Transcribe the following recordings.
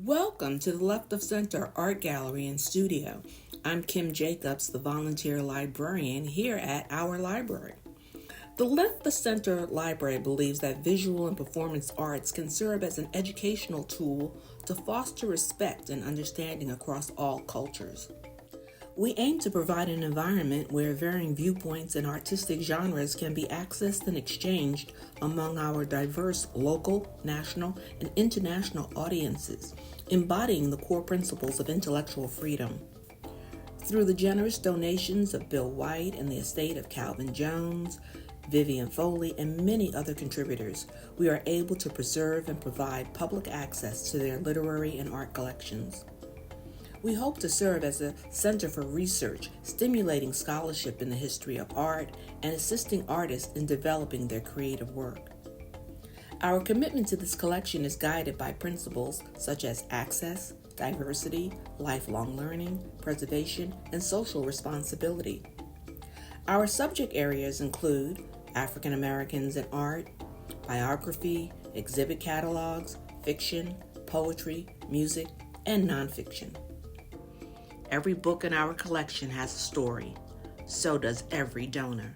Welcome to the Left of Center Art Gallery and Studio. I'm Kim Jacobs, the volunteer librarian here at our library. The Left of Center Library believes that visual and performance arts can serve as an educational tool to foster respect and understanding across all cultures. We aim to provide an environment where varying viewpoints and artistic genres can be accessed and exchanged among our diverse local, national, and international audiences, embodying the core principles of intellectual freedom. Through the generous donations of Bill White and the estate of Calvin Jones, Vivian Foley, and many other contributors, we are able to preserve and provide public access to their literary and art collections. We hope to serve as a center for research, stimulating scholarship in the history of art and assisting artists in developing their creative work. Our commitment to this collection is guided by principles such as access, diversity, lifelong learning, preservation, and social responsibility. Our subject areas include African Americans in art, biography, exhibit catalogs, fiction, poetry, music, and nonfiction. Every book in our collection has a story. So does every donor.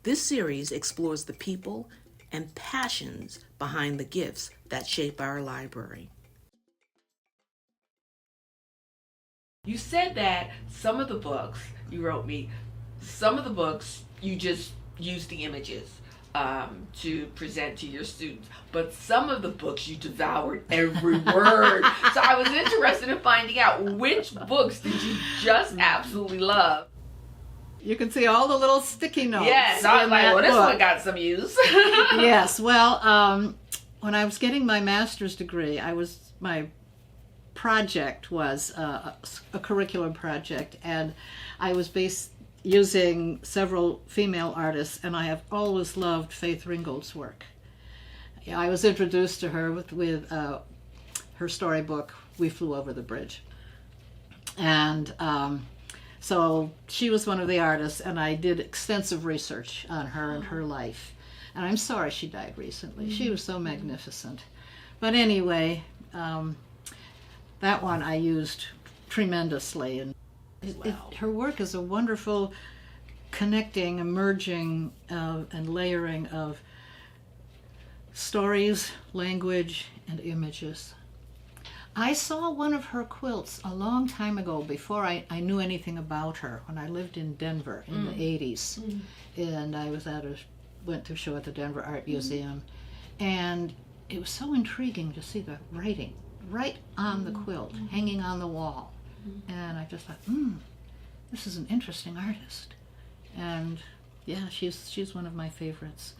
This series explores the people and passions behind the gifts that shape our library. You said that some of the books, you wrote me, some of the books you just use the images to present to your students, but some of the books you devoured every word. So I was interested in finding out which books did you just absolutely love. You can see all the little sticky notes. Yes, I was like, well, this one got some use. Yes, well, when I was getting my master's degree, my project was a curriculum project, and I was using several female artists, and I have always loved Faith Ringgold's work. I was introduced to her with her storybook, We Flew Over the Bridge. And so she was one of the artists, and I did extensive research on her and her life. And I'm sorry she died recently. Mm-hmm. She was so magnificent. But anyway, that one I used tremendously. And her work is a wonderful connecting, merging, and layering of stories, language, and images. I saw one of her quilts a long time ago, before I knew anything about her, when I lived in Denver in the 80s. And I went to a show at the Denver Art Museum, and it was so intriguing to see the writing right on the quilt, hanging on the wall. And I just thought, this is an interesting artist. And yeah, she's one of my favorites.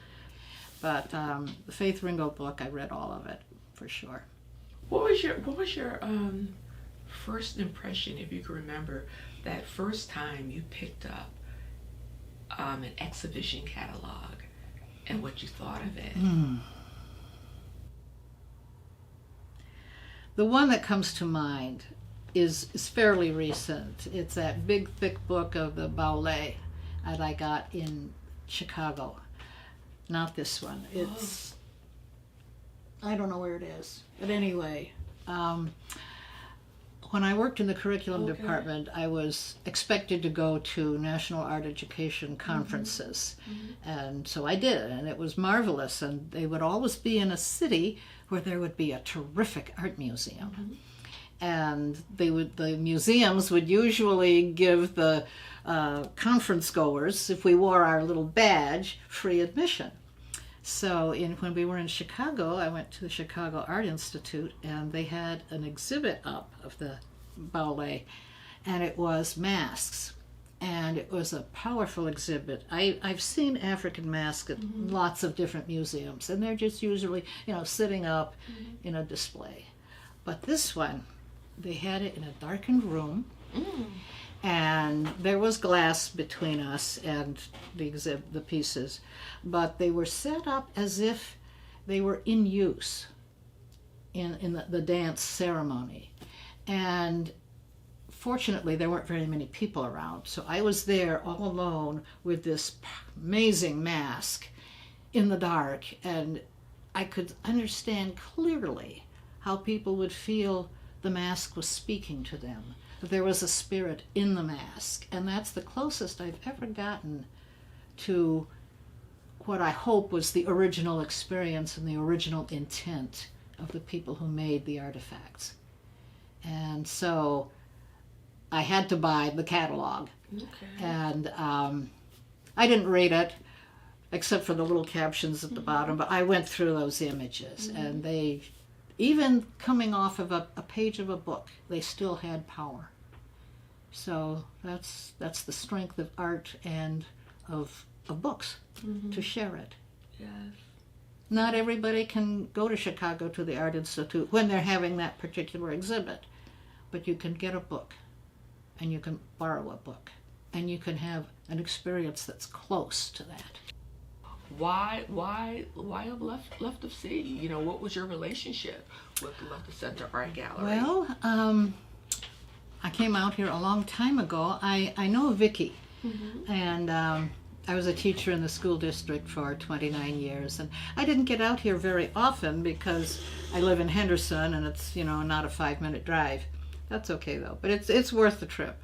But the Faith Ringgold book, I read all of it for sure. What was your first impression, if you can remember, that first time you picked up an exhibition catalog and what you thought of it? The one that comes to mind is fairly recent. It's that big, thick book of the ballet that I got in Chicago. Not this one. It's, I don't know where it is. But anyway, when I worked in the curriculum department, I was expected to go to national art education conferences. And so I did, and it was marvelous. And they would always be in a city where there would be a terrific art museum. And the museums would usually give the conference goers, if we wore our little badge, free admission. So when we were in Chicago, I went to the Chicago Art Institute, and they had an exhibit up of the ballet, and it was masks. And it was a powerful exhibit. I've seen African masks at lots of different museums, and they're just usually, sitting up in a display. But this one, they had it in a darkened room, and there was glass between us and the pieces, but they were set up as if they were in use in the dance ceremony. And fortunately, there weren't very many people around, so I was there all alone with this amazing mask in the dark, and I could understand clearly how people would feel the mask was speaking to them, that there was a spirit in the mask. And that's the closest I've ever gotten to what I hope was the original experience and the original intent of the people who made the artifacts. And so I had to buy the catalog. Okay. And I didn't read it, except for the little captions at the bottom, but I went through those images, and they, even coming off of a page of a book, they still had power. So that's the strength of art and of books, to share it. Yes. Not everybody can go to Chicago to the Art Institute when they're having that particular exhibit, but you can get a book, and you can borrow a book, and you can have an experience that's close to that. Why of Left of C? You know, what was your relationship with the Left of Center Art Gallery? Well, I came out here a long time ago. I know Vicki, and I was a teacher in the school district for 29 years, and I didn't get out here very often because I live in Henderson, and it's, you know, not a 5-minute drive. That's okay though, but it's worth the trip.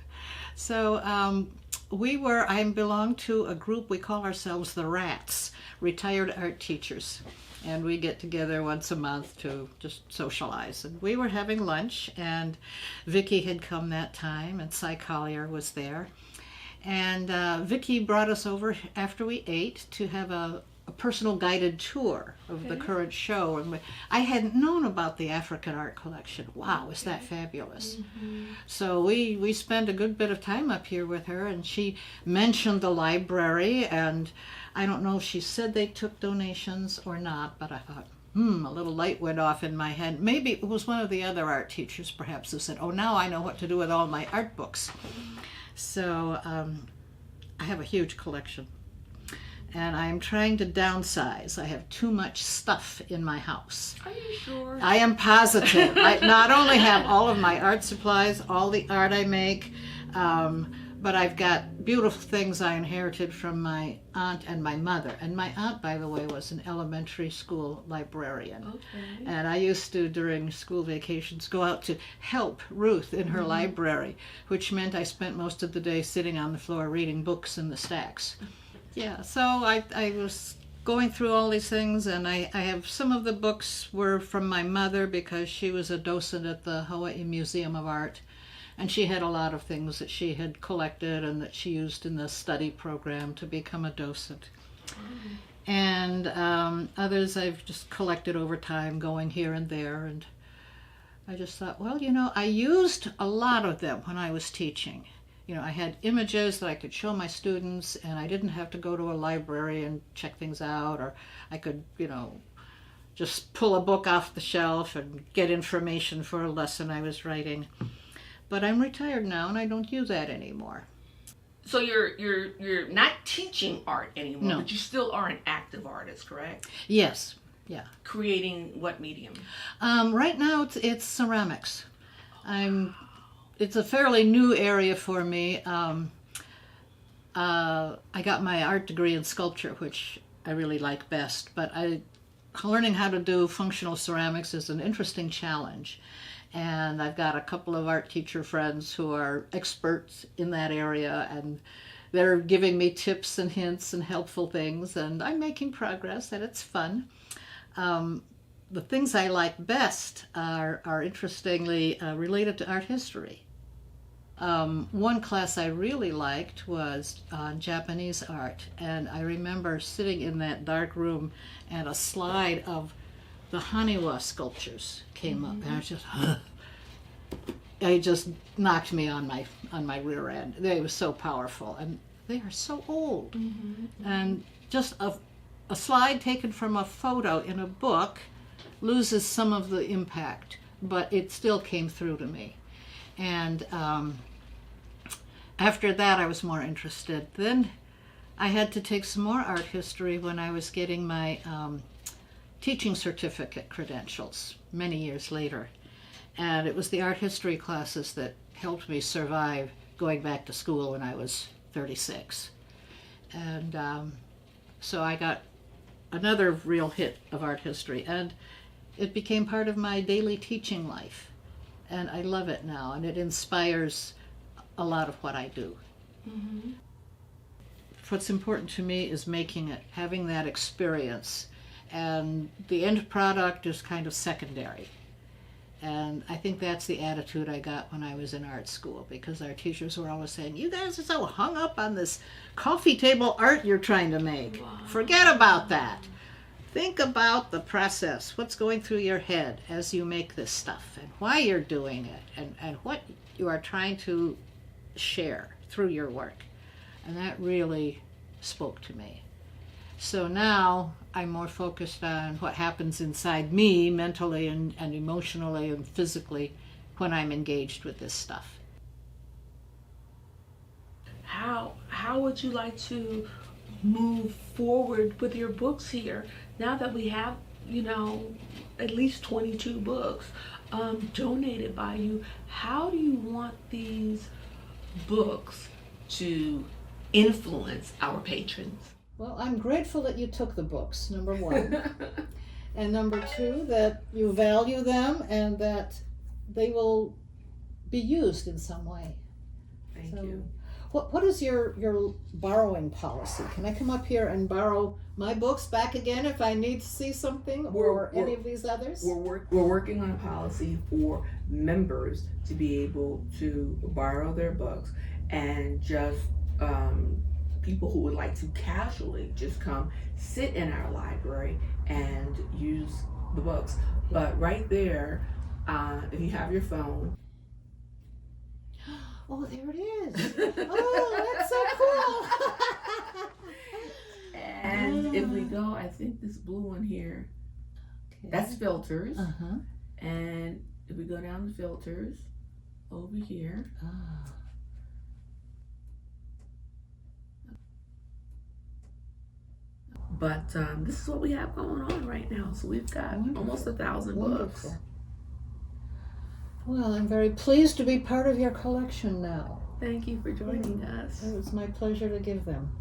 So I belong to a group, we call ourselves the Rats, Retired Art Teachers. And we get together once a month to just socialize. And we were having lunch, and Vicki had come that time, and Cy Collier was there. And Vicki brought us over after we ate to have a personal guided tour of the current show. And I hadn't known about the African art collection. Wow, is that fabulous. So we spent a good bit of time up here with her, and she mentioned the library, and I don't know if she said they took donations or not, but I thought, a little light went off in my head. Maybe it was one of the other art teachers perhaps who said, oh, now I know what to do with all my art books. So I have a huge collection, and I'm trying to downsize. I have too much stuff in my house. Are you sure? I am positive. I not only have all of my art supplies, all the art I make, but I've got beautiful things I inherited from my aunt and my mother. And my aunt, by the way, was an elementary school librarian. Okay. And I used to, during school vacations, go out to help Ruth in her library, which meant I spent most of the day sitting on the floor reading books in the stacks. Yeah, so I was going through all these things, and I have some of the books were from my mother because she was a docent at the Hawaii Museum of Art. And she had a lot of things that she had collected and that she used in the study program to become a docent. And others I've just collected over time, going here and there. And I just thought, well, you know, I used a lot of them when I was teaching. You know, I had images that I could show my students, and I didn't have to go to a library and check things out, or I could, you know, just pull a book off the shelf and get information for a lesson I was writing. But I'm retired now, and I don't use that anymore. So you're not teaching art anymore, No. but you still are an active artist, correct? Yes, yeah. Creating what medium? Right now it's ceramics. It's a fairly new area for me. I got my art degree in sculpture, which I really like best, but learning how to do functional ceramics is an interesting challenge. And I've got a couple of art teacher friends who are experts in that area, and they're giving me tips and hints and helpful things, and I'm making progress, and it's fun. The things I like best are interestingly related to art history. One class I really liked was Japanese art, and I remember sitting in that dark room, and a slide of the Haniwa sculptures came up, and I was just, it just knocked me on my rear end. They were so powerful, and they are so old. And just a slide taken from a photo in a book loses some of the impact, but it still came through to me. And after that, I was more interested. Then I had to take some more art history when I was getting my teaching certificate credentials many years later. And it was the art history classes that helped me survive going back to school when I was 36. And so I got another real hit of art history. And it became part of my daily teaching life. And I love it now, and it inspires a lot of what I do. Mm-hmm. What's important to me is making it, having that experience, and the end product is kind of secondary. And I think that's the attitude I got when I was in art school, because our teachers were always saying, you guys are so hung up on this coffee table art you're trying to make. Wow. Forget about that. Think about the process, what's going through your head as you make this stuff, and why you're doing it, and what you are trying to share through your work. And that really spoke to me. So now I'm more focused on what happens inside me mentally and emotionally and physically when I'm engaged with this stuff. How would you like to move forward with your books here now that we have, at least 22 books donated by you? How do you want these books to influence our patrons? Well, I'm grateful that you took the books, number one. And number two, that you value them and that they will be used in some way. Thank you. What is your borrowing policy? Can I come up here and borrow my books back again if I need to see something, or any of these others? We're working on a policy for members to be able to borrow their books, and just people who would like to casually just come sit in our library and use the books. But right there, if you have your phone. Oh, there it is. Oh, that's so cool. And if we go, I think this blue one here, okay, that's filters. Uh-huh. And if we go down to filters, over here. Oh. But this is what we have going on right now. So we've got almost 1,000 books. Well, I'm very pleased to be part of your collection now. Thank you for joining us. It was my pleasure to give them.